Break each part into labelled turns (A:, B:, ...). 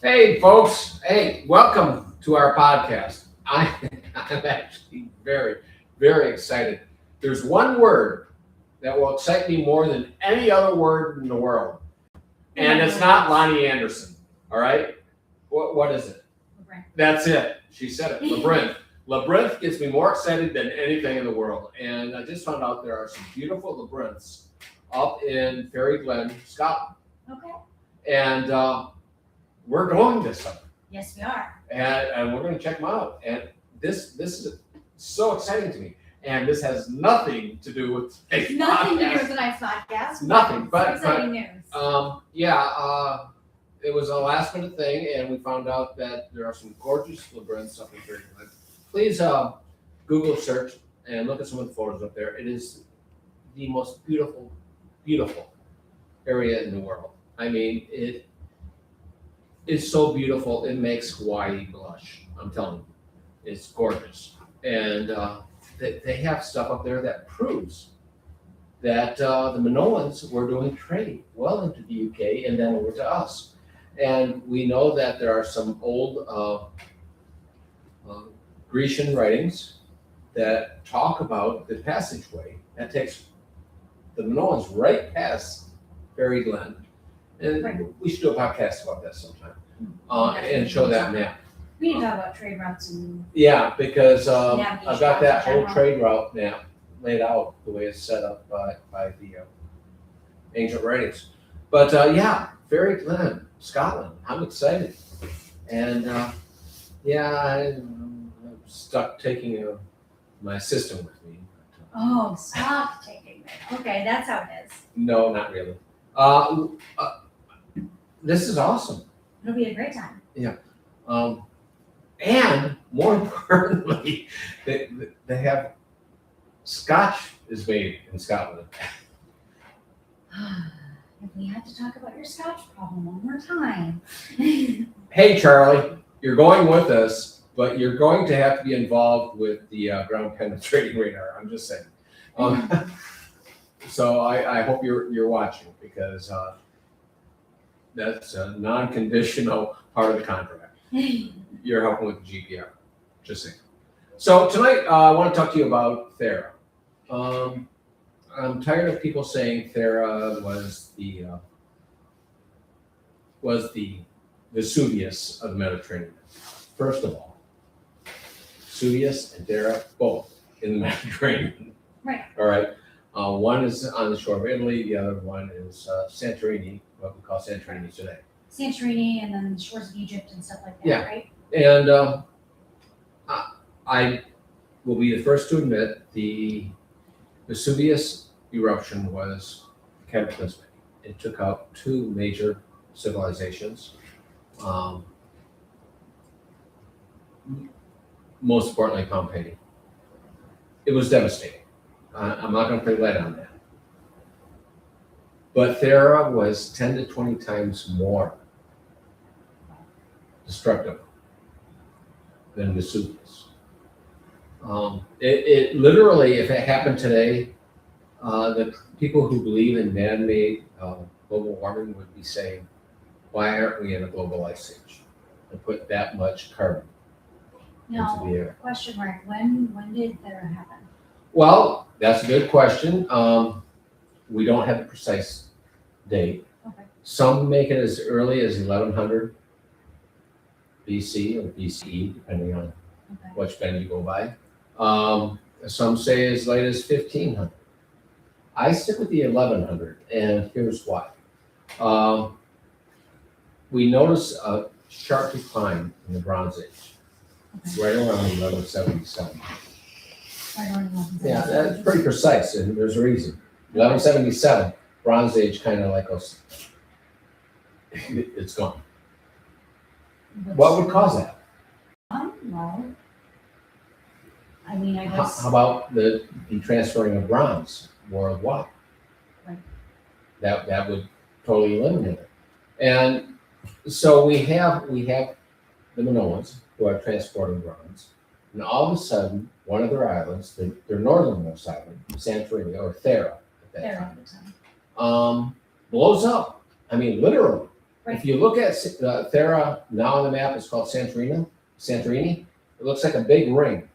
A: Hey, folks. Hey, welcome to our podcast. I'm actually very, very excited. There's one word that will excite me more than any other word in the world, and it's not Lonnie Anderson. All right? What is it?
B: Labyrinth.
A: That's it. She said it. Labyrinth. Labyrinth gets me more excited than anything in the world. And I just found out there are some beautiful labyrinths up in Fairy Glen, Scotland.
B: Okay.
A: And we're going this summer.
B: Yes, we are.
A: And we're going to check them out. And this is so exciting to me. And this has nothing to do with today's
B: Nothing to do
A: podcast.
B: with tonight's podcast.
A: Nothing, but
B: exciting news.
A: It was a last minute thing, and we found out that there are some gorgeous labyrinths up in Fairy Glen. Please Google search and look at some of the photos up there. It is the most beautiful, beautiful area in the world. I mean, it is so beautiful. It makes Hawaii blush. I'm telling you, it's gorgeous. And they have stuff up there that proves that the Minoans were doing trade well into the UK and then over to us. And we know that there are some old Grecian writings that talk about the passageway that takes the Minoans right past Fairy Glen. And
B: Right.
A: we should do a podcast about that sometime and show that map.
B: We need to talk about trade routes and
A: Yeah, because
B: Navigation
A: I've got that
B: routes in
A: whole
B: general.
A: trade route map laid out the way it's set up by the ancient writings. But yeah, Fairy Glen, Scotland. I'm excited. And I'm stuck taking my assistant with me.
B: oh, stop taking it. Okay, that's how it is.
A: No, not really. This is awesome.
B: It'll be a great time.
A: And more importantly, they have Scotch is made in Scotland.
B: If we had to talk about your Scotch problem one more time.
A: Hey, Charlie, you're going with us, but you're going to have to be involved with the ground penetrating radar. I'm just saying. So I hope you're watching because that's a non-conditional part of the contract. You're helping with the GPR. Just saying. So tonight I want to talk to you about Thera. I'm tired of people saying Thera was the Vesuvius of the Mediterranean. First of all, Vesuvius and Thera both in the Mediterranean.
B: Right.
A: All right. One is on the shore of Italy. The other one is Santorini, what we call Santorini today.
B: Santorini and then the shores of Egypt and stuff like that,
A: Yeah.
B: right?
A: And I will be the first to admit the Vesuvius eruption was cataclysmic. It took out two major civilizations. Most importantly, Pompeii. It was devastating. I'm not going to play light on that. But Thera was 10 to 20 times more destructive than Vesuvius. It literally, if it happened today, the people who believe in man-made global warming would be saying, why aren't we in a global ice age and put that much carbon into the
B: Now,
A: air?
B: question mark, when did that happen?
A: Well, that's a good question. We don't have a precise date.
B: Okay.
A: Some make it as early as 1100 BC or BCE, depending on
B: Okay.
A: which bend you go by. Some say as late as 1500. I stick with the 1100, and here's why. We notice a sharp decline in the Bronze Age, right around 1177.
B: Right on 11.
A: Yeah, that's pretty precise, and there's a reason. 1177, Bronze Age kind of like goes, it's gone. What would cause that?
B: Well, I mean, I
A: How
B: guess.
A: about the transferring of bronze worldwide?
B: Right.
A: That would totally eliminate it. And so we have the Minoans who are transporting bronze, and all of a sudden, one of their islands, their northernmost island, Santorini or Thera at that
B: There
A: time,
B: all the time.
A: blows up. I mean, literally.
B: Right.
A: If you look at Thera now on the map, it's called Santorini. Santorini. It looks like a big ring.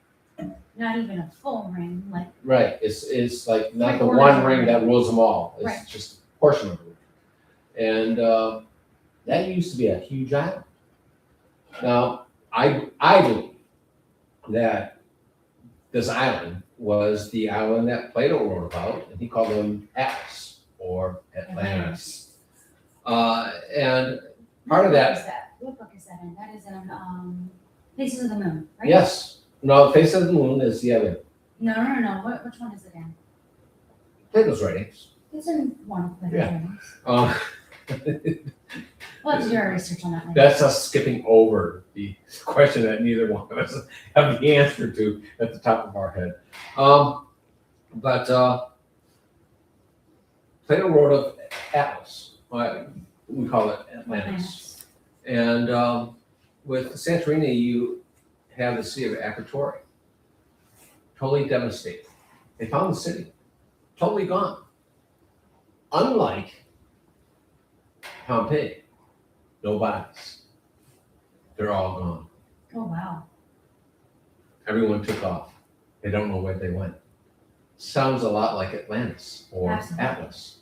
B: Not even a full ring, like,
A: Right. It's like not the
B: Three-quarters
A: one
B: of a
A: ring
B: ring.
A: that rules them all. It's
B: Right.
A: just a portion of it. And that used to be a huge island. Now, I believe that this island was the island that Plato wrote about, and he called them Atlas or Atlantis. And part of that,
B: What book is that in? That is in, Faces of the Moon, right?
A: yes, no, Face of the Moon is the other.
B: No. Which one is it in?
A: Plato's writings.
B: It's in one of the
A: Yeah.
B: writings. We'll have to do our research on that later.
A: That's us skipping over the question that neither one of us have the answer to at the top of our head. But Plato wrote of Atlas. We call it Atlantis. And with Santorini, you have the city of Akrotiri. Totally devastated. They found the city. Totally gone. Unlike Pompeii. No bodies. They're all gone.
B: Oh, wow.
A: Everyone took off. They don't know where they went. Sounds a lot like Atlantis or
B: Absolutely.
A: Atlas,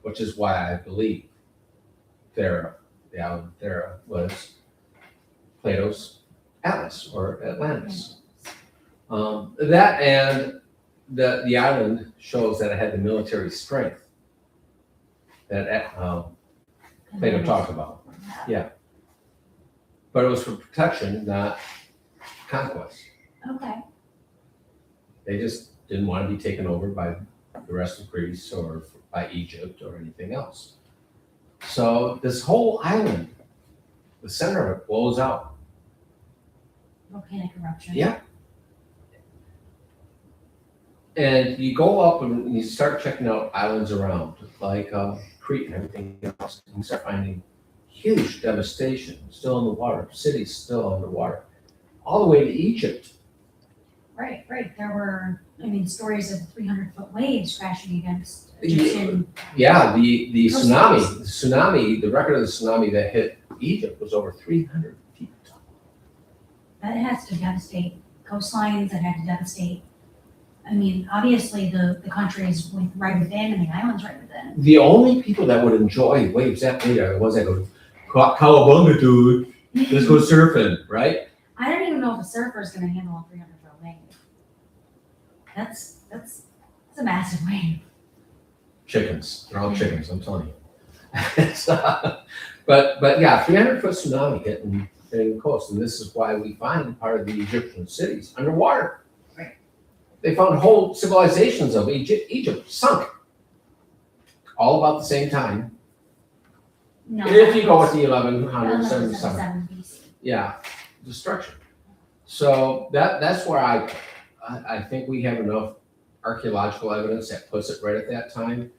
A: which is why I believe Thera, the island Thera, was Plato's Atlas or Atlantis. That and the island shows that it had the military strength that Plato talked about. Yeah. But it was for protection, not conquest.
B: Okay.
A: They just didn't want to be taken over by the rest of Greece or by Egypt or anything else. So this whole island, the center of it blows out.
B: Volcanic eruption.
A: Yeah. And you go up and you start checking out islands around, like Crete and everything else, and you start finding huge devastation still in the water, cities still underwater, all the way to Egypt.
B: Right. There were, stories of 300-foot waves crashing against Egyptian.
A: Yeah, the
B: Coastlines.
A: tsunami, the record of the tsunami that hit Egypt was over 300 feet tall.
B: That has to devastate coastlines, that had to devastate. Obviously the countries right within and the islands right within.
A: The only people that would enjoy waves that big are the ones that go, cowabunga, dude, let's go surfing, right?
B: I don't even know if a surfer is going to handle a 300-foot wave. That's a massive wave.
A: Chickens, they're all chickens, I'm telling you. But yeah, 300-foot tsunami hitting the coast, and this is why we find part of the Egyptian cities underwater.
B: Right.
A: They found whole civilizations of Egypt sunk, all about the same time.
B: No.
A: If you go with the 1177,
B: 1177 BC.
A: yeah, destruction. So that's where I think we have enough archaeological evidence that puts it right at that time.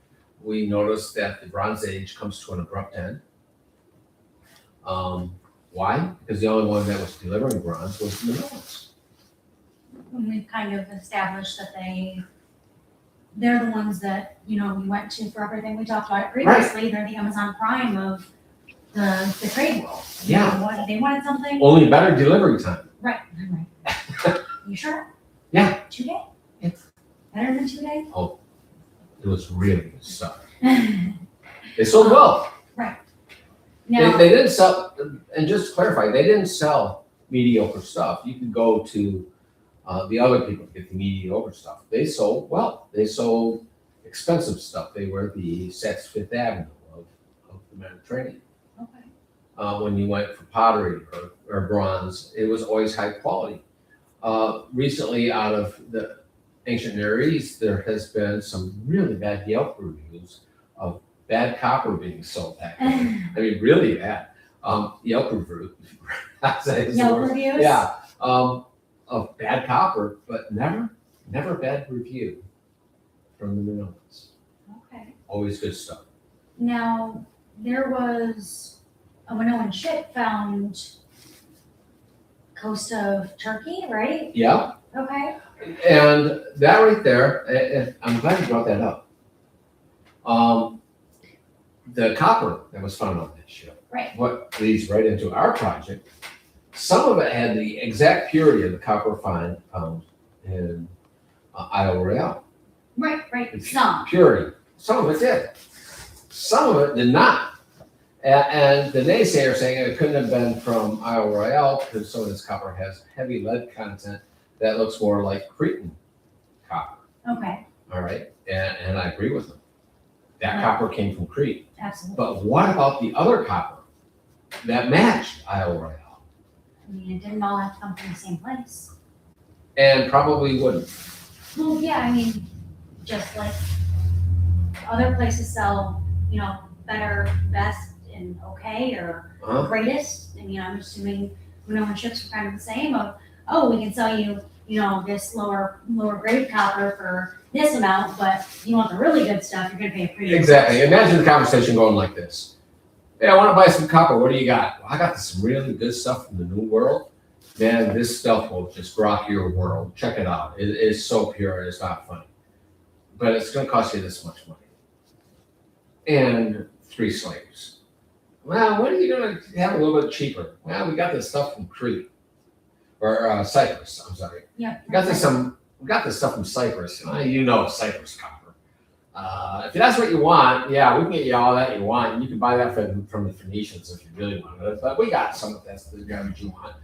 A: We noticed that the Bronze Age comes to an abrupt end. Why? Because the only one that was delivering bronze was the Minoans.
B: When we've kind of established that they're the ones that, we went to for everything we talked about previously. They're the Amazon Prime of the trade world.
A: Yeah.
B: They wanted something.
A: Only better delivery time.
B: Right. You sure?
A: Yeah.
B: 2 days?
A: It's
B: Better than 2 days?
A: It was really good stuff. They sold well.
B: Now,
A: They didn't sell, and just to clarify, they didn't sell mediocre stuff. You could go to the other people to get the mediocre stuff. They sold well. They sold expensive stuff. They were the Saks Fifth Avenue of the Mediterranean.
B: okay.
A: When you went for pottery or bronze, it was always high quality. Recently, out of the ancient Near East, there has been some really bad Yelp reviews of bad copper being sold back then. Really bad. Yelp reviews.
B: Yelp reviews?
A: Yeah. Of bad copper, but never bad review from the Minoans.
B: Okay.
A: Always good stuff.
B: Now, there was a Minoan ship found coast of Turkey, right?
A: Yeah.
B: Okay.
A: And that right there, I'm glad you brought that up. The copper that was found on that ship
B: Right.
A: what leads right into our project. Some of it had the exact purity of the copper found in Isle Royale.
B: Right, some.
A: Purity. Some of it did. Some of it did not. And the naysayers saying it couldn't have been from Isle Royale because some of this copper has heavy lead content that looks more like Cretan copper.
B: Okay,
A: All right, and I agree with them. That
B: Right.
A: copper came from Crete.
B: absolutely.
A: But what about the other copper that matched Isle Royale?
B: I mean, it didn't all have to come from the same place.
A: And probably wouldn't.
B: Well, yeah, I mean, just like other places sell, better, best, and okay, or
A: Huh?
B: greatest. I mean, I'm assuming when ships are kind of the same of, we can sell you, this lower grade copper for this amount, but if you want the really good stuff, you're gonna pay a premium.
A: Exactly. Imagine the conversation going like this. Hey, I want to buy some copper. What do you got? Well, I got some really good stuff from the New World. Man, this stuff will just rock your world. Check it out. It is so pure. It's not funny. But it's going to cost you this much money. And 3 slaves. Well, what are you going to have a little bit cheaper? Well, we got this stuff from Crete. Or Cyprus, I'm sorry.
B: Yeah.
A: We got this stuff from Cyprus. Cyprus copper. If that's what you want, yeah, we can get you all that you want. You can buy that from the Phoenicians if you really want it. But we got some of that's the garbage you want.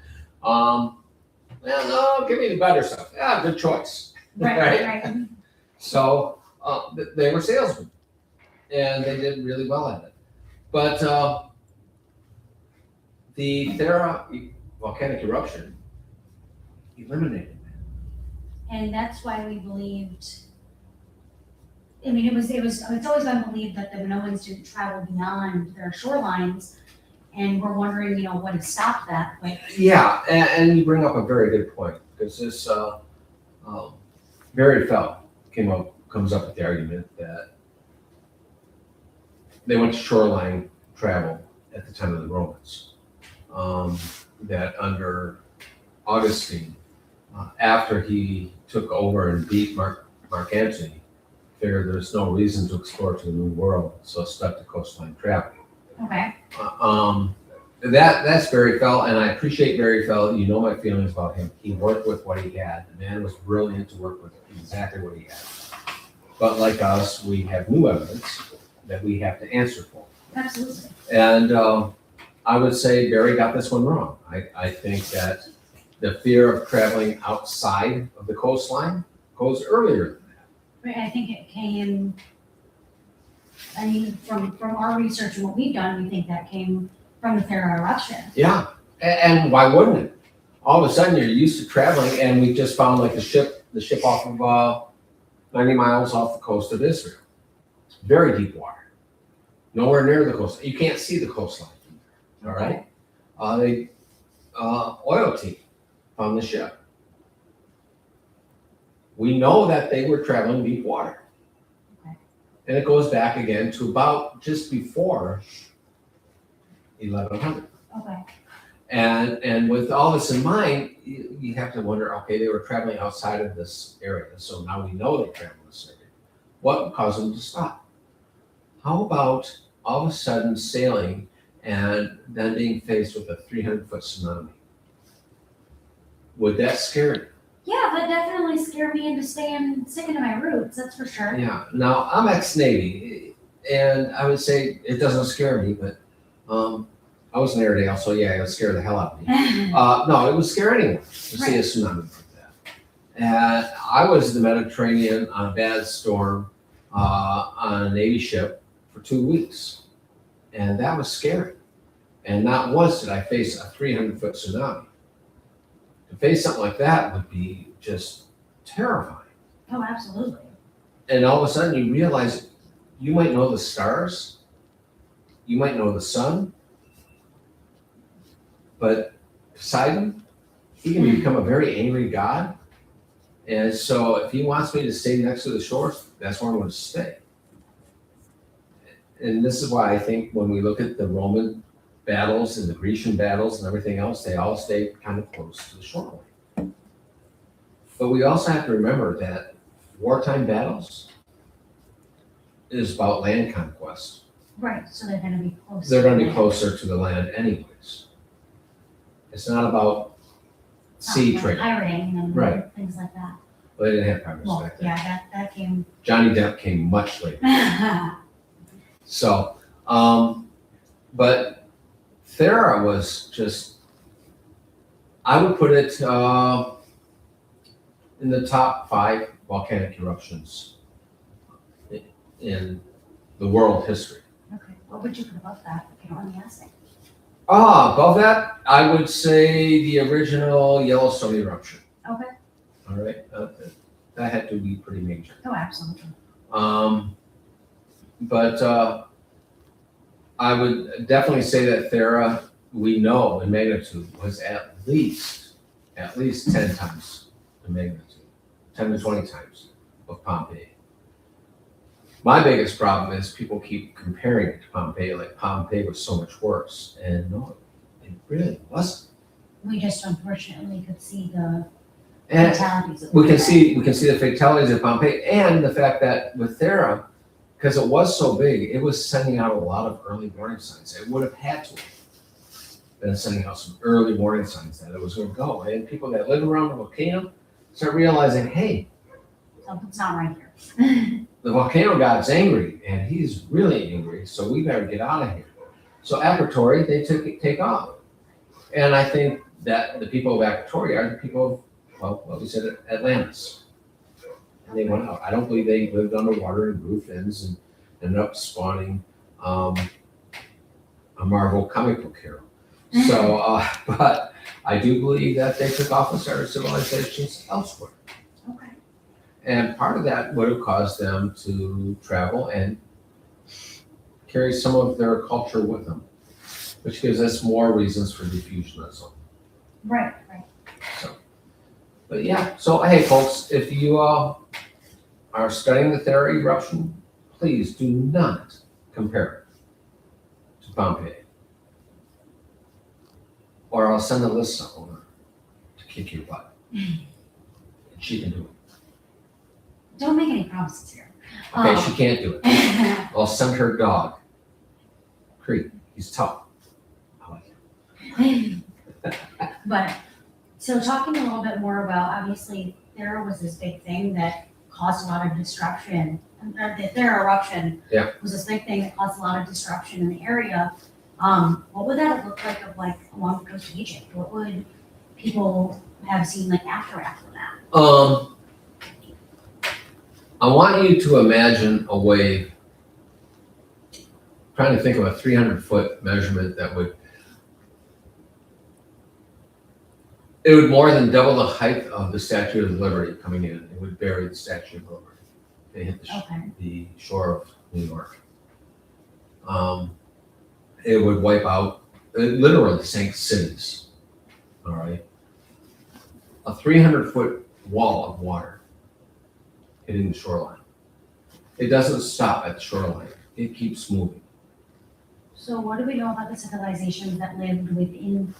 A: No, give me the better stuff. Yeah, good choice.
B: Right.
A: So they were salesmen, and they did really well at it. But the Thera volcanic eruption eliminated that.
B: And that's why we believed. I mean, it's always been believed that the Minoans didn't travel beyond their shorelines, and we're wondering, what has stopped that. But
A: Yeah, and you bring up a very good point because this Barry Felt comes up with the argument that they went to shoreline travel at the time of the Romans. That under Augustine, after he took over and beat Mark Antony, figured there's no reason to explore to the New World, so stuck to coastline travel.
B: okay,
A: That's Barry Fell, and I appreciate Barry Fell. You know my feelings about him. He worked with what he had. The man was brilliant to work with exactly what he had. But like us, we have new evidence that we have to answer for.
B: absolutely.
A: And I would say Barry got this one wrong. I think that the fear of traveling outside of the coastline goes earlier than that.
B: Right, I think it came. I mean, from our research and what we've done, we think that came from the Thera eruption.
A: Yeah, and why wouldn't it? All of a sudden, you're used to traveling, and we just found like the ship off of 90 miles off the coast of Israel. It's very deep water, nowhere near the coast. You can't see the coastline. All right, oil team found the ship. We know that they were traveling deep water,
B: Okay.
A: and it goes back again to about just before 1100.
B: Okay.
A: And with all this in mind, you have to wonder, okay, they were traveling outside of this area, so now we know they traveled this area. What caused them to stop? How about all of a sudden sailing and then being faced with a 300-foot tsunami? Would that scare you?
B: Yeah, that definitely scared me into sticking to my roots, that's for sure.
A: Yeah. Now, I'm ex-Navy, and I would say it doesn't scare me, but I was an Airedale, so yeah, it would scare the hell out of me. No, it would scare anyone to see a tsunami like that. And I was in the Mediterranean on a bad storm on a Navy ship for 2 weeks, and that was scary. And not once did I face a 300-foot tsunami. To face something like that would be just terrifying.
B: Oh, absolutely.
A: And all of a sudden you realize you might know the stars, you might know the sun, but Poseidon, he can become a very angry god. And so if he wants me to stay next to the shore, that's where I'm going to stay. And this is why I think when we look at the Roman battles and the Grecian battles and everything else, they all stay kind of close to the shoreline. But we also have to remember that wartime battles is about land conquest.
B: Right, so they're gonna be closer.
A: They're gonna be closer to the land anyways. It's not about sea
B: Like
A: trade.
B: pirating and
A: Right.
B: things like that.
A: Well, they didn't have pirates
B: Well,
A: back then.
B: yeah, that came.
A: Johnny Depp came much later. So, but Thera was just, I would put it in the top 5 volcanic eruptions in the world history.
B: Okay, what would you put above that, if you don't mind me asking?
A: Above that, I would say the original Yellowstone eruption.
B: Okay.
A: All right, that had to be pretty major.
B: Oh, absolutely.
A: But I would definitely say that Thera, we know in magnitude, was at least 10 times the magnitude, 10 to 20 times of Pompeii. My biggest problem is people keep comparing it to Pompeii, like Pompeii was so much worse, and no, it really wasn't.
B: We just unfortunately could see the
A: And
B: fatalities of
A: we can
B: that.
A: see the fatalities of Pompeii, and the fact that with Thera, because it was so big, it was sending out a lot of early warning signs. It would have had to have been sending out some early warning signs that it was going to go. And people that live around the volcano start realizing, hey,
B: Something's not right here.
A: the volcano god's angry, and he's really angry, so we better get out of here. So Akratory, they take off. And I think that the people of Akratory are the people of, well, we said Atlantis. And they went out. I don't believe they lived underwater in roof ends and ended up spawning a Marvel comic book hero. So, but I do believe that they took off and started civilizations elsewhere.
B: Okay.
A: And part of that would have caused them to travel and carry some of their culture with them, which gives us more reasons for diffusionism.
B: Right.
A: But yeah, so hey folks, if you are studying the Thera eruption, please do not compare it to Pompeii. Or I'll send Alyssa over to kick your butt. And she can do it.
B: Don't make any promises here.
A: Okay, she can't do it. I'll send her dog. Creep, he's tough. I like him.
B: But, so talking a little bit more about, obviously, Thera was this big thing that caused a lot of disruption. The Thera eruption was this big thing that caused a lot of disruption in the area. What would that look like along the coast of Egypt? What would people have seen aftermath of that?
A: I want you to imagine a wave, trying to think of a 300-foot measurement that would, it would more than double the height of the Statue of Liberty coming in. It would bury the Statue of Liberty. They hit the shore of New York. It would wipe out, it literally sank cities. All right. A 300-foot wall of water hitting the shoreline. It doesn't stop at the shoreline. It keeps moving.
B: So what do we know about the civilizations that lived within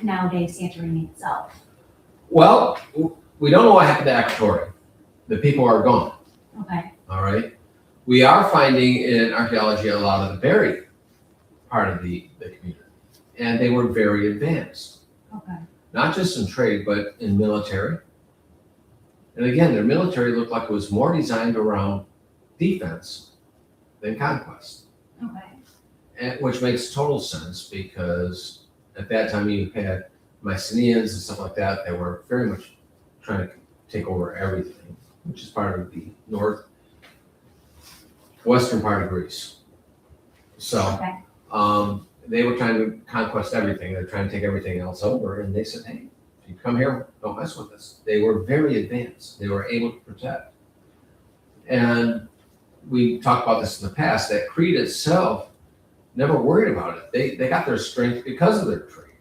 B: nowadays Santorini itself?
A: Well, we don't know what happened to Akratory. The people are gone.
B: Okay.
A: All right. We are finding in archaeology a lot of the buried part of the community. And they were very advanced.
B: Okay.
A: Not just in trade, but in military. And again, their military looked like it was more designed around defense than conquest.
B: Okay.
A: And, which makes total sense because at that time you had Mycenaeans and stuff like that that were very much trying to take over everything, which is part of the western part of Greece. So
B: Okay.
A: they were trying to conquest everything. They're trying to take everything else over. And they said, hey, if you come here, don't mess with us. They were very advanced. They were able to protect. And we talked about this in the past, that Crete itself never worried about it. They got their strength because of their trade.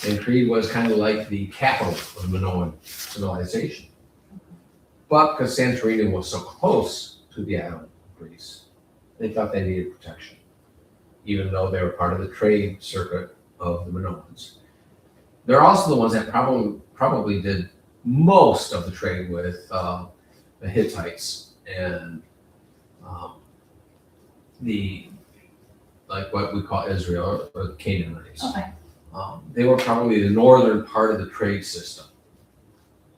A: And Crete was kind of like the capital of Minoan civilization. But because Santorini was so close to the island of Greece, they thought they needed protection, even though they were part of the trade circuit of the Minoans. They're also the ones that probably did most of the trade with the Hittites and like what we call Israel or the Canaanites.
B: Okay,
A: They were probably the northern part of the trade system,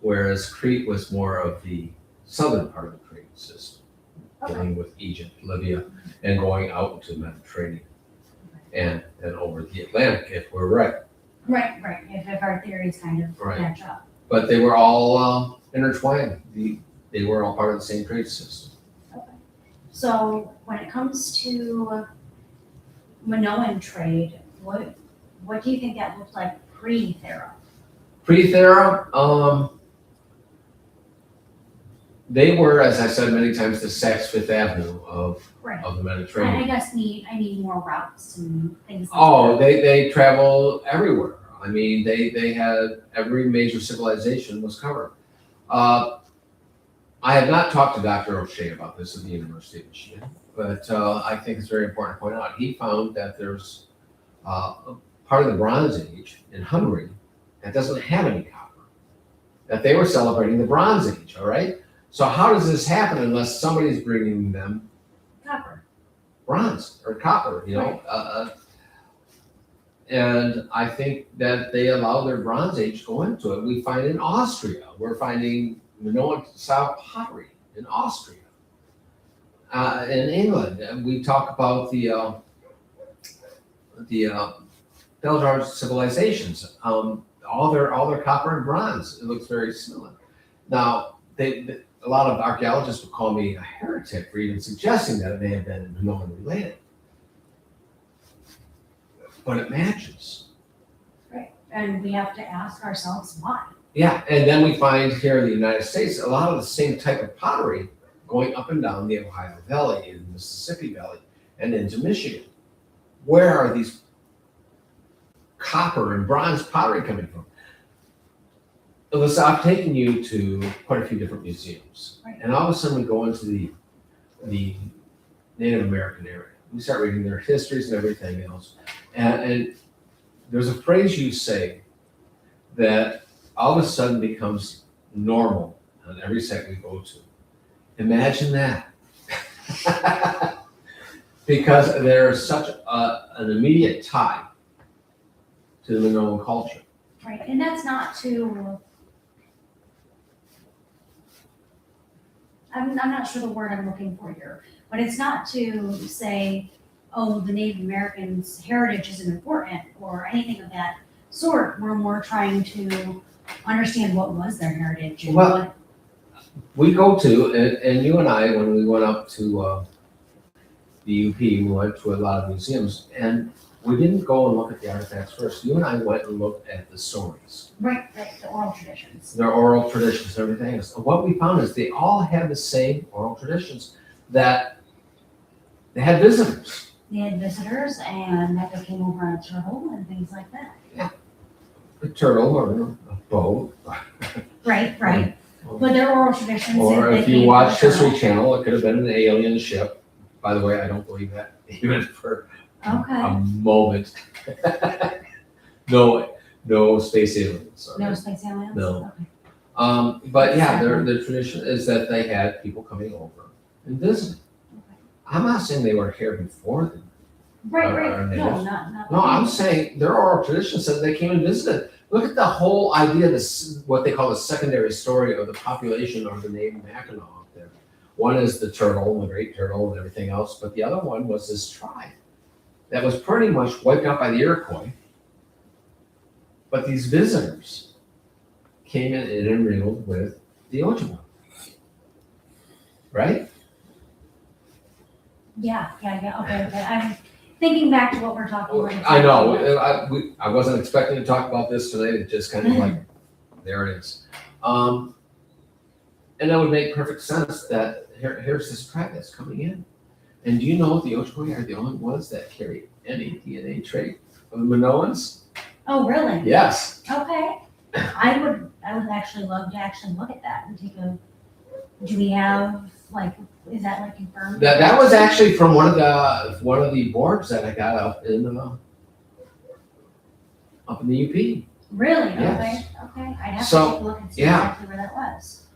A: whereas Crete was more of the southern part of the trade system,
B: okay,
A: dealing with Egypt, Libya, and going out into the Mediterranean and over the Atlantic, if we're right.
B: right, if our theories kind of
A: Right.
B: match up.
A: But they were all intertwined. They were all part of the same trade system.
B: So when it comes to Minoan trade, what do you think that looked like pre-Thera?
A: Pre-Thera, they were, as I said many times, the Saks Fifth Avenue of
B: Right.
A: the
B: I
A: Mediterranean.
B: guess I need more routes and things like
A: Oh,
B: that.
A: they travel everywhere. I mean, they had every major civilization was covered. I have not talked to Dr. O'Shea about this at the University of Michigan, but I think it's very important to point out. He found that there's a part of the Bronze Age in Hungary that doesn't have any copper, that they were celebrating the Bronze Age, all right? So how does this happen unless somebody's bringing them
B: Copper.
A: bronze or copper, you know? And I think that they allow their Bronze Age to go into it. We find in Austria, we're finding Minoan style pottery in Austria. In England, and we talk about the Belgian civilizations. All their copper and bronze. It looks very similar. Now, a lot of archaeologists would call me a heretic for even suggesting that it may have been Minoan related, but it matches.
B: Right. And we have to ask ourselves why.
A: Yeah, and then we find here in the United States a lot of the same type of pottery going up and down the Ohio Valley and the Mississippi Valley and into Michigan. Where are these copper and bronze pottery coming from? Alyssa, I've taken you to quite a few different museums.
B: Right.
A: And all of a sudden we go into the Native American area. We start reading their histories and everything else. And there's a phrase you say that all of a sudden becomes normal on every site we go to. Imagine that. Because there's such an immediate tie to the Minoan culture.
B: Right. And that's not to, I'm not sure the word I'm looking for here, but it's not to say, oh, the Native Americans' heritage isn't important or anything of that sort. We're more trying to understand what was their heritage. And
A: Well,
B: what,
A: we go to, and you and I, when we went up to the UP, we went to a lot of museums, and we didn't go and look at the artifacts first. You and I went and looked at the stories,
B: right, the oral traditions.
A: their oral traditions, and everything else. And what we found is they all had the same oral traditions, that they had visitors.
B: They had visitors and that they came over on a turtle and things like that.
A: A turtle or a boat.
B: Right. But their oral traditions.
A: Or
B: they
A: if
B: came
A: you
B: from
A: watch
B: a turtle.
A: History Channel, it could have been an alien ship. By the way, I don't believe that even for
B: Okay.
A: a moment. No space aliens. all
B: No
A: right?
B: space aliens?
A: No.
B: Okay.
A: But yeah, their tradition is that they had people coming over and visiting.
B: Okay.
A: I'm not saying they were here before them.
B: Right.
A: Our
B: No,
A: natives.
B: not.
A: No, I'm saying their oral tradition says they came and visited. Look at the whole idea, this what they call the secondary story of the population of the native Mackinac out there. One is the turtle, the great turtle, and everything else, but the other one was this tribe that was pretty much wiped out by the Iroquois. But these visitors came in and intermingled with the Ojibwe. Right?
B: Yeah. Okay. I'm thinking back to what we're talking about.
A: I know. I wasn't expecting to talk about this today. It just kind of like, there it is. And that would make perfect sense that here's this tribe that's coming in. And do you know the Ojibwe are the only ones that carry any DNA trait of the Minoans?
B: Oh, really?
A: Yes.
B: Okay. I would actually love to actually look at that and take a. Do we have is that confirmed?
A: That was actually from one of the boards that I got up in the UP.
B: Really?
A: Yes.
B: Okay. I'd have
A: So,
B: to take a look and see
A: yeah.
B: exactly where that was.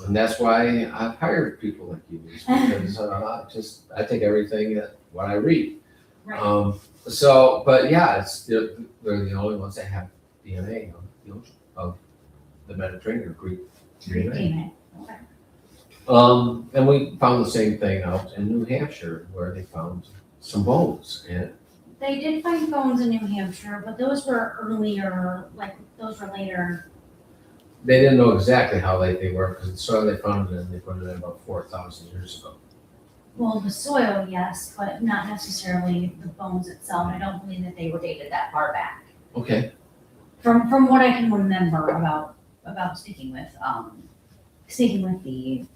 A: And that's why I've hired people like you, is because I take everything that what I read.
B: Right.
A: But yeah, they're the only ones that have DNA of the ocean, of the Mediterranean, Greek DNA.
B: DNA. Okay.
A: And we found the same thing out in New Hampshire where they found some bones. And
B: They did find bones in New Hampshire, but those were earlier, like, those were later.
A: they didn't know exactly how late they were because the soil they found it in, they put it in about 4,000 years ago.
B: Well, the soil, yes, but not necessarily the bones itself. I don't believe that they were dated that far back.
A: Okay.
B: From what I can remember about speaking with the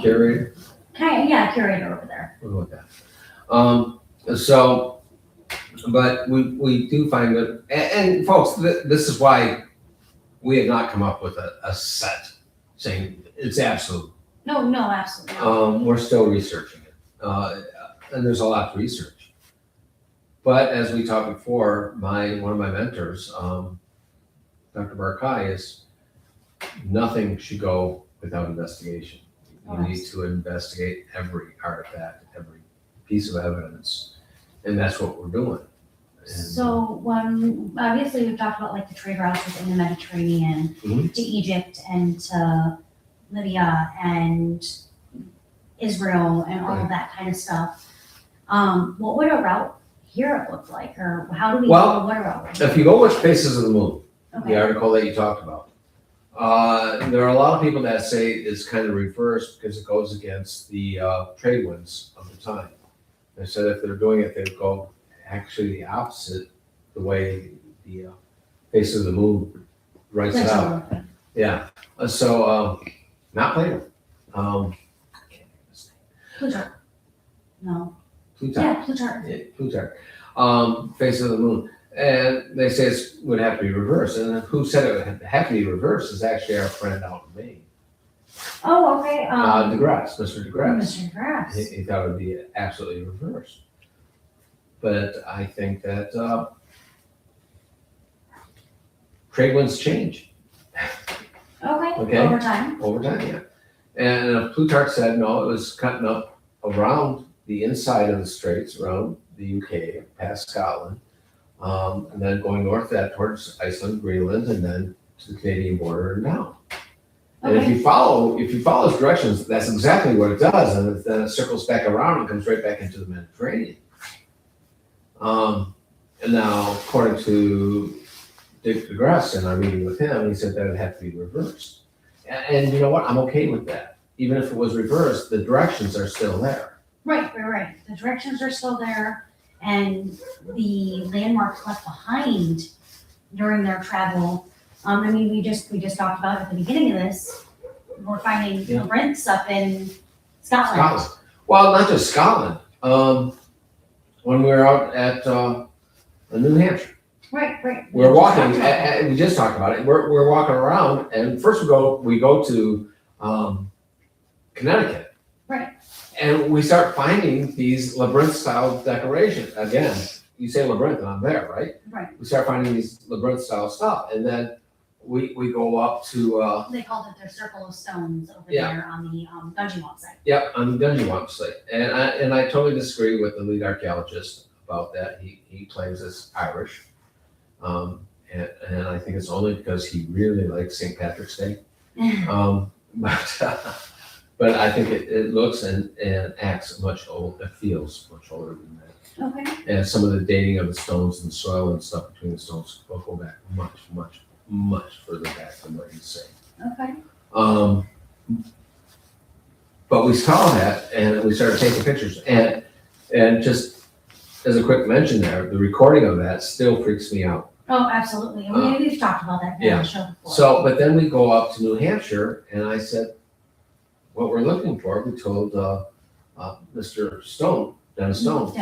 A: Curator?
B: curator over there.
A: We'll go with that. But we do find that, and folks, this is why we have not come up with a set saying it's absolute.
B: No, absolutely not.
A: We're still researching it, and there's a lot to research. But as we talked before, one of my mentors, Dr. Barkai, is nothing should go without investigation. You need to investigate every artifact, every piece of evidence, and that's what we're doing.
B: So obviously we've talked about like the trade routes within the Mediterranean to Egypt and to Libya and Israel and all of that kind of stuff. What would a route here look like, or how do we know what a route would
A: if you go with Faces of the Moon,
B: Okay.
A: the article that you talked about, there are a lot of people that say it's kind of reversed because it goes against the trade winds of the time. They said if they're doing it, they'd go actually the opposite, the way the Faces of the Moon writes it out. Yeah. Not Plato.
B: Plutarch. No.
A: Plutarch.
B: Yeah, Plutarch.
A: Yeah, Plutarch. Face of the Moon. And they say it would have to be reversed. And who said it would have to be reversed is actually our friend out in Maine.
B: Oh, okay.
A: DeGrasse, Mr. DeGrasse.
B: Mr. DeGrasse.
A: He thought it would be absolutely reversed. But I think that trade winds change
B: Okay. Over time.
A: over time, yeah. And Plutarch said, no, it was cutting up around the inside of the straits, around the UK, past Scotland, and then going north that towards Iceland, Greenland, and then to the Canadian border and down. And if you follow his directions, that's exactly what it does, and then it circles back around and comes right back into the Mediterranean. And now, according to Dick DeGrasse, and I'm meeting with him, he said that would have to be reversed. And you know what? I'm okay with that. Even if it was reversed, the directions are still there.
B: Right. The directions are still there, and the landmarks left behind during their travel. I mean, we just talked about at the beginning of this. We're finding labyrinths up in Scotland.
A: Well, not just Scotland. When we were out at New Hampshire,
B: Right.
A: we're walking. We just talked about it. We're walking around, and first we go to Connecticut.
B: Right.
A: And we start finding these labyrinth-style decorations. Again, you say labyrinth, and I'm there, right?
B: Right.
A: We start finding these labyrinth-style stuff, and then we go up to.
B: They called it their circle of stones over
A: Yeah.
B: there on the Dungeon Walk site.
A: Yep, on the Dungeon Walk site, and I totally disagree with the lead archaeologist about that. He claims it's Irish, and I think it's only because he really likes St. Patrick's Day. But I think it looks and acts much old. It feels much older than that.
B: Okay.
A: And some of the dating of the stones and soil and stuff between the stones will go back much further back than what he's saying.
B: Okay.
A: But we saw that and we started taking pictures, and just as a quick mention there, the recording of that still freaks me out.
B: Oh, absolutely. I mean, we've talked about that on the show before.
A: So, but then we go up to New Hampshire, and I said, what we're looking for, we told Mr. Stone, Dennis Stone,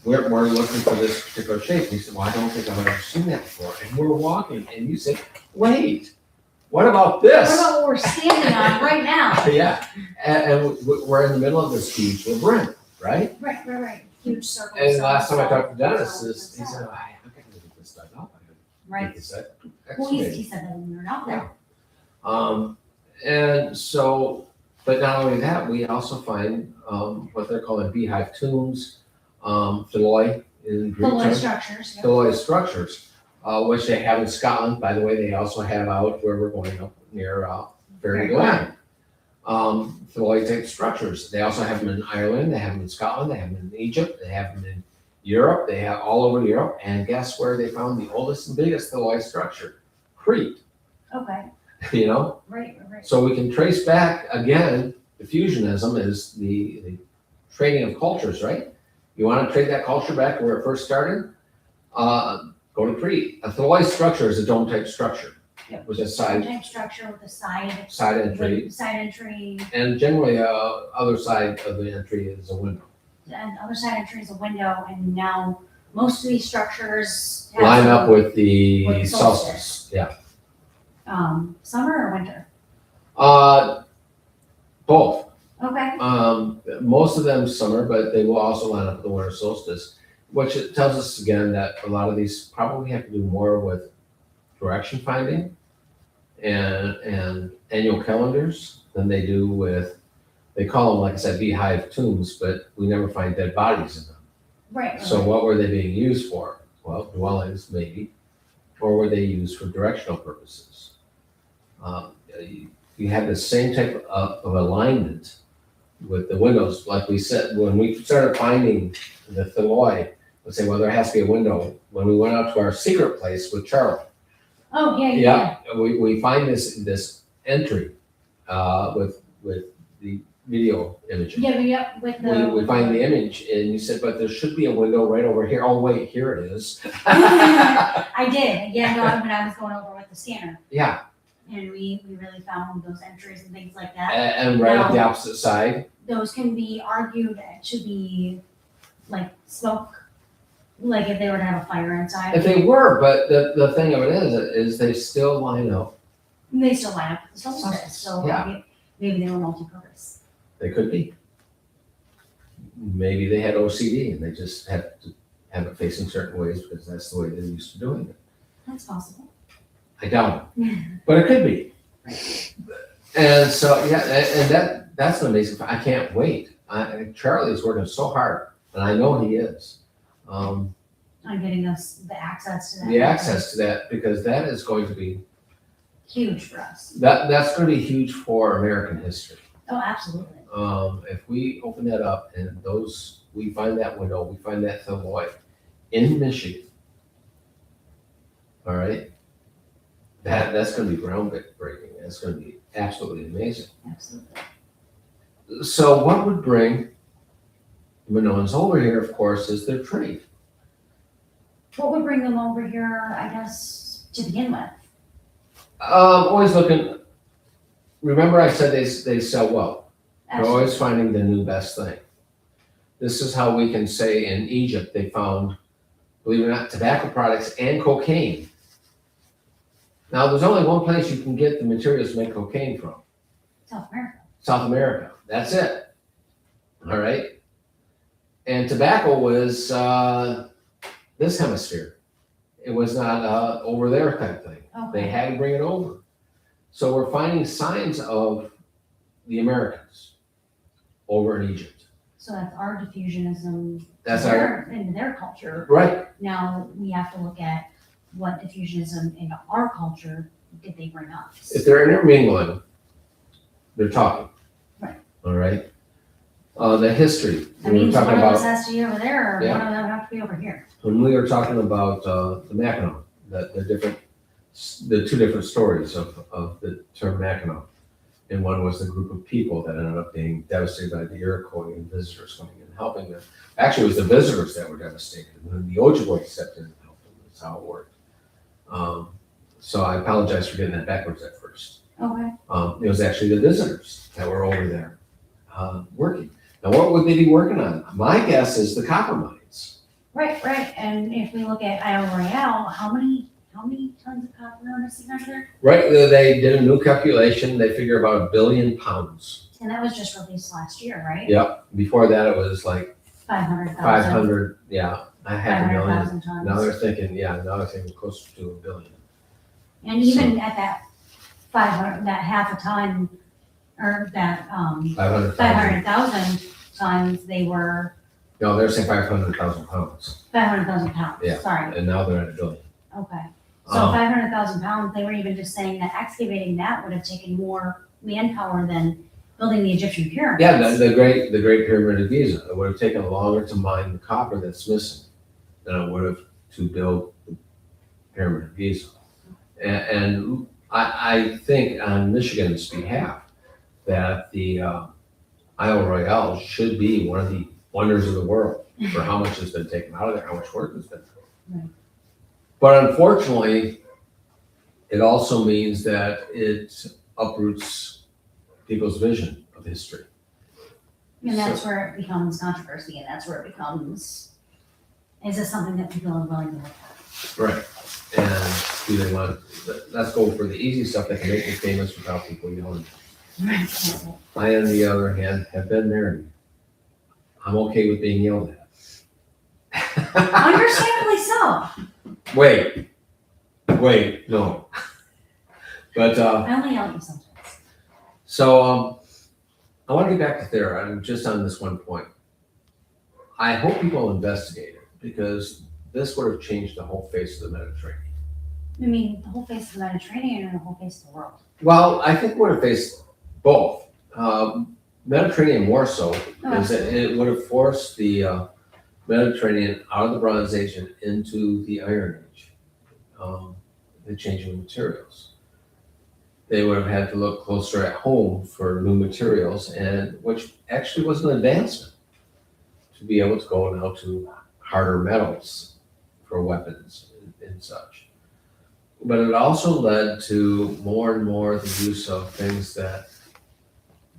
A: we're looking for this particular shape. He said, well, I don't think I've ever seen that before. And we're walking, and you said, wait, what about this?
B: What about what we're standing on right now?
A: Yeah, and we're in the middle of this huge labyrinth, right?
B: Right. Huge circle.
A: And the last time I talked to Dennis, he said, I'm going to get this dug up.
B: Right.
A: Get this
B: Well, he
A: excavated.
B: said that when we were out there.
A: And so, but not only that, we also find what they're calling beehive tombs, phylloi in Greek
B: Below
A: term,
B: structures, yeah.
A: phylloi structures, which they have in Scotland. By the way, they also have out where we're going up near Fairy Glen. Phylloi type structures. They also have them in Ireland. They have them in Scotland. They have them in Egypt. They have them in Europe. They have all over Europe. And guess where they found the oldest and biggest phylloi structure? Crete.
B: Okay,
A: You know.
B: right.
A: So we can trace back again, diffusionism is the trading of cultures, right? You want to trade that culture back to where it first started? Go to Crete. A phylloi structure is a dome type structure.
B: Yep.
A: With a
B: Side
A: side
B: type structure with a side
A: entry.
B: side entry,
A: And generally other side of the entry is a window.
B: and other side entry is a window, and now most of these structures have
A: Line up with the
B: With the
A: solstice. Yeah.
B: summer or winter.
A: Both.
B: Okay.
A: Most of them summer, but they will also line up with the winter solstice, which it tells us again that a lot of these probably have to do more with direction finding and annual calendars than they do with, they call them, like I said, beehive tombs, but we never find dead bodies in them.
B: Right.
A: So what were they being used for? Well, dwellings maybe, or were they used for directional purposes? You have the same type of alignment with the windows, like we said, when we started finding the phylloi, let's say, well, there has to be a window. When we went out to our secret place with Charlie,
B: Oh, yeah.
A: we find this entry with the video imaging.
B: Yeah, with the.
A: We find the image, and you said, but there should be a window right over here. Oh, wait, here it is.
B: I did, yeah, no, when I was going over with the scanner,
A: Yeah,
B: and we really found those entries and things like that.
A: and right at the opposite side.
B: Those can be argued to be like smoke, like if they were to have a fire inside.
A: If they were, but the thing of it is they still line up.
B: They still line up with the solstice, so
A: Yeah.
B: maybe they were multi-purpose.
A: They could be. Maybe they had OCD and they just had to have it facing certain ways because that's the way they're used to doing it.
B: That's possible.
A: I doubt it, but it could be. And so, yeah, and that's an amazing, I can't wait. Charlie's working so hard, and I know he is.
B: On getting us the access to that.
A: The access to that, because that is going to be,
B: Huge for us.
A: that's going to be huge for American history.
B: Oh, absolutely.
A: If we open that up and we find that window, we find that phylloi in Michigan, all right, that's going to be groundbreaking. That's going to be absolutely amazing.
B: Absolutely.
A: So what would bring Minoans over here, of course, is their trade.
B: What would bring them over here, I guess, to begin with?
A: Always looking, remember I said they sell well. They're
B: Absolutely.
A: always finding the new best thing. This is how we can say in Egypt they found, believe it or not, tobacco products and cocaine. Now, there's only one place you can get the materials to make cocaine from.
B: South America.
A: South America. That's it. All right. And tobacco was this hemisphere. It was not over there type thing. They
B: Okay.
A: had to bring it over. So we're finding signs of the Americans over in Egypt.
B: So that's our diffusionism
A: That's
B: into their culture.
A: right.
B: Now we have to look at what diffusionism into our culture did they bring us.
A: If they're intermingling, they're talking.
B: Right.
A: All right. The history.
B: That
A: We were
B: means
A: talking
B: one of
A: about
B: us has to be over there, or
A: Yeah.
B: one of them have to be over here.
A: when we were talking about the Mackinac, the two different stories of the term Mackinac. And one was the group of people that ended up being devastated by the Iroquois and visitors coming in and helping them. Actually, it was the visitors that were devastated, and then the Ojibwe stepped in and helped them. That's how it worked. So I apologize for getting that backwards at first.
B: Okay.
A: It was actually the visitors that were over there working. Now, what would they be working on? My guess is the copper mines.
B: Right. And if we look at Isle Royale, how many tons of copper are missing out there?
A: Right, they did a new calculation. They figure about 1 billion pounds.
B: And that was just released last year, right?
A: Yep. Before that, it was like
B: 500,000.
A: 500. Yeah, I had a million.
B: 500,000 tons.
A: Now they're thinking, closer to 1 billion.
B: And even at that that half a ton, or that,
A: 500,000.
B: 500,000 tons, they were
A: No, they're saying 500,000 pounds.
B: 500,000 pounds,
A: Yeah.
B: sorry,
A: And now they're at 1 billion.
B: okay. So
A: Um,
B: 500,000 pounds, they were even just saying that excavating that would have taken more manpower than building the Egyptian pyramids.
A: Yeah, the Great Pyramid of Giza, it would have taken longer to mine the copper that's missing than it would have to build the Pyramid of Giza. And I think on Michigan's behalf, that the Isle Royale should be one of the wonders of the world for how much has been taken out of there, how much work has been done.
B: Right.
A: But unfortunately, it also means that it uproots people's vision of history.
B: And that's where it becomes controversy, and that's where it becomes, is this something that people are willing to look at?
A: Right. And do they want, let's go for the easy stuff that can make you famous without people yelling.
B: Right.
A: I, on the other hand, have been married. I'm okay with being yelled at.
B: Understandably so.
A: Wait, no. But,
B: I only yell at you sometimes.
A: so, I want to get back to Thera. I'm just on this one point. I hope people investigate it because this would have changed the whole face of the Mediterranean.
B: I mean, the whole face of the Mediterranean and the whole face of the world.
A: Well, I think it would have faced both. Mediterranean more so,
B: Oh,
A: because it would have forced the Mediterranean out of the Bronze Age and into the Iron Age, the changing of materials. They would have had to look closer at home for new materials, and which actually was an advancement to be able to go now to harder metals for weapons and such. But it also led to more and more the use of things that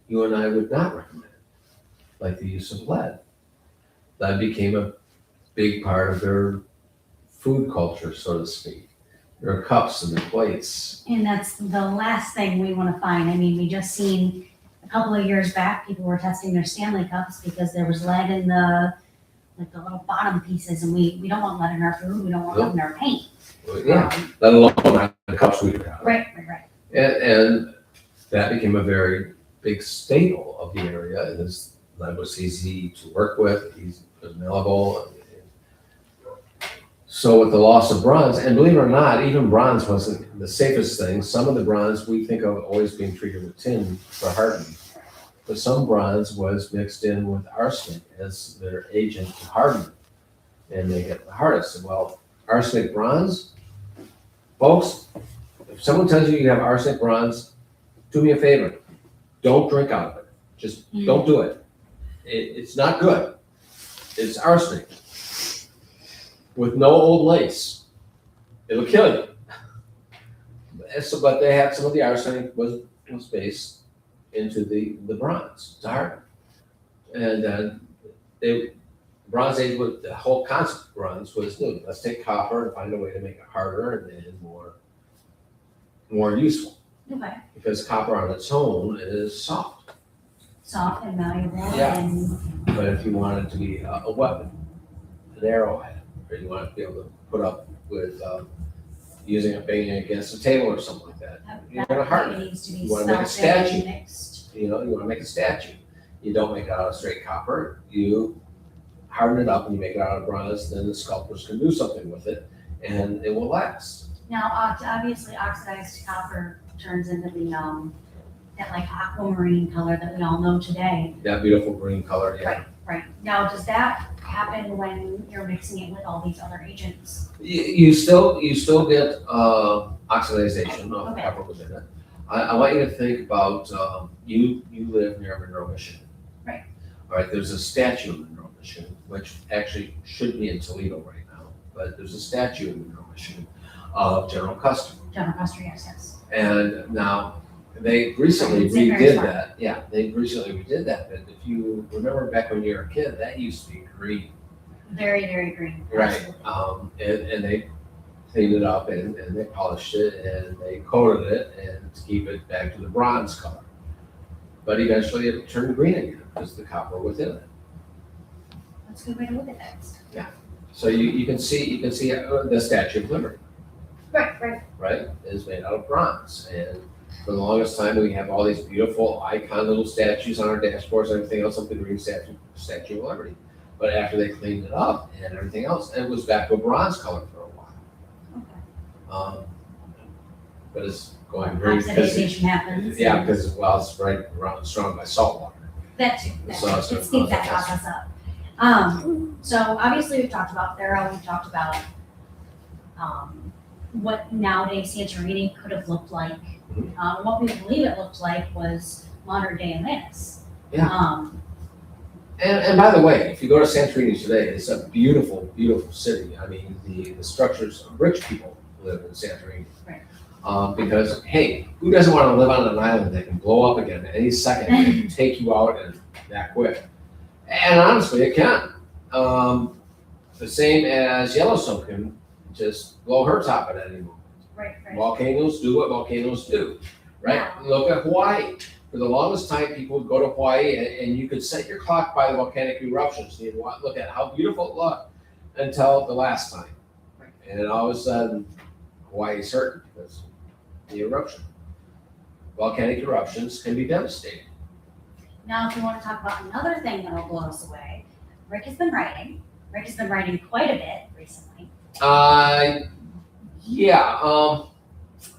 A: you and I would not recommend, like the use of lead. That became a big part of their food culture, so to speak. Their cups and their plates.
B: And that's the last thing we want to find. I mean, we just seen a couple of years back, people were testing their Stanley cups because there was lead in the little bottom pieces, and we don't want lead in our food. We don't want lead in our paint.
A: Yeah, let alone the cups we have.
B: Right.
A: And that became a very big staple of the area. Lead was easy to work with, it was malleable. So with the loss of bronze, and believe it or not, even bronze wasn't the safest thing. Some of the bronze we think of always being treated with tin for hardening. But some bronze was mixed in with arsenic as their agent to harden it and make it the hardest. Well, arsenic bronze, folks, if someone tells you you have arsenic bronze, do me a favor, don't drink out of it. Just don't do it. It's not good. It's arsenic with no old lace. It'll kill you. But they had some of the arsenic was based into the bronze to harden. And then Bronze Age, the whole concept of bronze was new. Let's take copper and find a way to make it harder and more useful.
B: Okay.
A: Because copper on its own is soft.
B: Soft and malleable.
A: Yeah.
B: And
A: But if you want it to be a weapon, an arrowhead, or you want it to be able to put up with using it banging against a table or something like that, you're gonna harden it.
B: needs to be
A: You wanna make a
B: smelted and
A: statue.
B: mixed.
A: You want to make a statue. You don't make it out of straight copper. You harden it up and you make it out of bronze. Then the sculptors can do something with it, and it will last.
B: Now, obviously, oxidized copper turns into that like aquamarine color that we all know today.
A: That beautiful green color. Yeah.
B: Right. Now, does that happen when you're mixing it with all these other agents?
A: You still get oxidization of
B: Okay.
A: copper within it. I want you to think about you live near Monroe, Michigan.
B: Right.
A: All right. There's a statue in Monroe, Michigan, which actually should be in Toledo right now, but there's a statue in Monroe, Michigan of General Custer.
B: General Custer, yes.
A: And now they recently
B: It's in very
A: redid
B: smart.
A: that. Yeah, they recently redid that. But if you remember back when you were a kid, that used to be green.
B: Very, very green.
A: Right.
B: Absolutely.
A: And they cleaned it up and they polished it and they coated it and to keep it back to the bronze color. But eventually it turned green again because the copper within it.
B: That's a good way to look at that.
A: So you can see the Statue of Liberty,
B: Right.
A: right, is made out of bronze. And For the longest time, we have all these beautiful icon little statues on our dashboards and everything else, something green Statue of Liberty. But after they cleaned it up and everything else, it was back to a bronze color for a while.
B: Okay.
A: But it's going very
B: Oxidization happens.
A: Yeah, because it's right around surrounded by salt water.
B: That too.
A: So
B: It
A: it's gonna
B: speeds that
A: cause
B: process up. So obviously we've talked about Thera, we've talked about what nowadays Santorini could have looked like. What we believe it looked like was modern day Atlantis.
A: Yeah. And by the way, if you go to Santorini today, it's a beautiful, beautiful city. I mean, the structures, rich people live in Santorini.
B: Right.
A: Because, hey, who doesn't want to live on an island that can blow up again any second and take you out and that quick? And honestly, it can. The same as Yellowstone can just blow her top at any moment.
B: Right.
A: Volcanoes do what volcanoes do, right?
B: Yeah.
A: Look at Hawaii. For the longest time, people would go to Hawaii and you could set your clock by the volcanic eruptions. You'd look at how beautiful it looked until the last time.
B: Right.
A: And all of a sudden, Hawaii's hurting because the eruption. Volcanic eruptions can be devastating.
B: Now, if you want to talk about another thing that will blow us away, Rick has been writing. Rick has been writing quite a bit recently.
A: Yeah.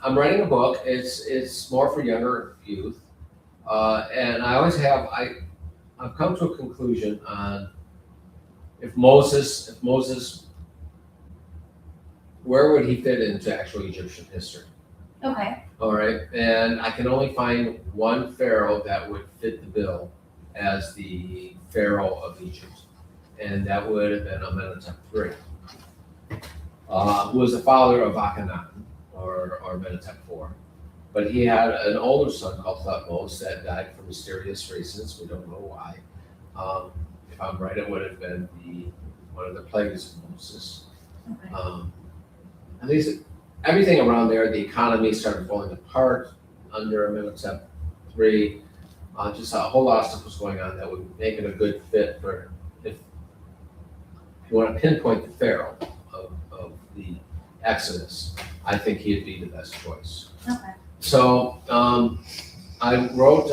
A: I'm writing a book. It's more for younger youth. And I always have, I've come to a conclusion on if Moses, where would he fit into actual Egyptian history?
B: Okay.
A: All right, and I can only find one pharaoh that would fit the bill as the pharaoh of Egypt, and that would have been Amenhotep III, who was the father of Akhenaten, or Amenhotep IV. But he had an older son called Thutmose that died for mysterious reasons. We don't know why. If I'm right, it would have been one of the plagues of Moses.
B: Okay.
A: And everything around there, the economy started falling apart under Amenhotep III. Just a whole lot of stuff was going on that would make it a good fit for if you want to pinpoint the pharaoh of the Exodus. I think he'd be the best choice.
B: Okay.
A: So I wrote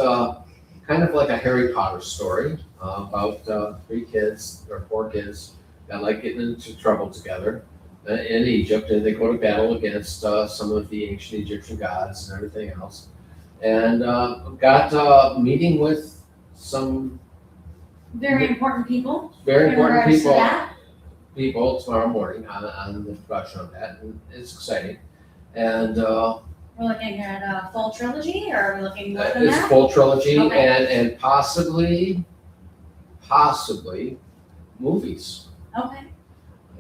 A: kind of like a Harry Potter story about 4 kids that like getting into trouble together in Egypt, and they go to battle against some of the ancient Egyptian gods and everything else. And got a meeting with some
B: Very important people.
A: very
B: in regards
A: important
B: to
A: people
B: that.
A: tomorrow morning on the production of that, and it's exciting. And
B: We're looking at a full trilogy, or are we looking more than
A: it's
B: that?
A: full trilogy
B: Okay.
A: and possibly movies.
B: Okay.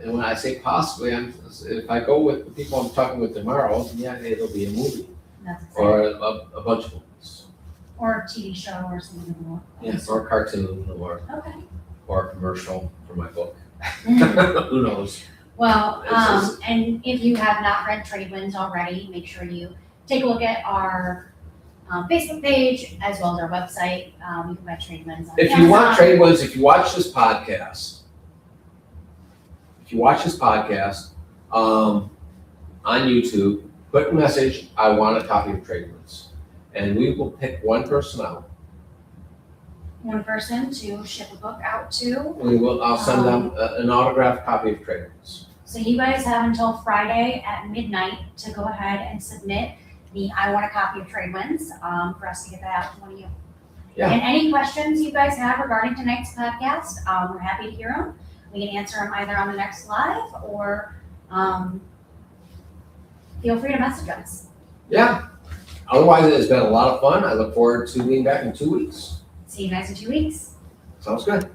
A: And when I say possibly, if I go with the people I'm talking with tomorrow, yeah, it'll be a movie
B: That's exciting.
A: or a bunch of movies.
B: Or a TV show or something more.
A: Yes, or a cartoon
B: Okay.
A: or a commercial for my book.
B: Mm.
A: Who knows?
B: Well,
A: It's
B: and if you have not read Trade Winds already, make sure you take a look at our Facebook page as well as our website. You can buy Trade Winds on
A: If you want
B: Amazon.
A: trade winds, if you watch this podcast on YouTube, put a message, I want a copy of Trade Winds. And we will pick one person out.
B: One person to ship a book out to.
A: I'll send them an autographed copy of Trade Winds.
B: So you guys have until Friday at midnight to go ahead and submit the I want a copy of Trade Winds for us to get that out to one of you.
A: Yeah.
B: And any questions you guys have regarding tonight's podcast, we're happy to hear them. We can answer them either on the next live or feel free to message us.
A: Yeah. Otherwise, it has been a lot of fun. I look forward to being back in 2 weeks.
B: See you guys in 2 weeks.
A: Sounds good.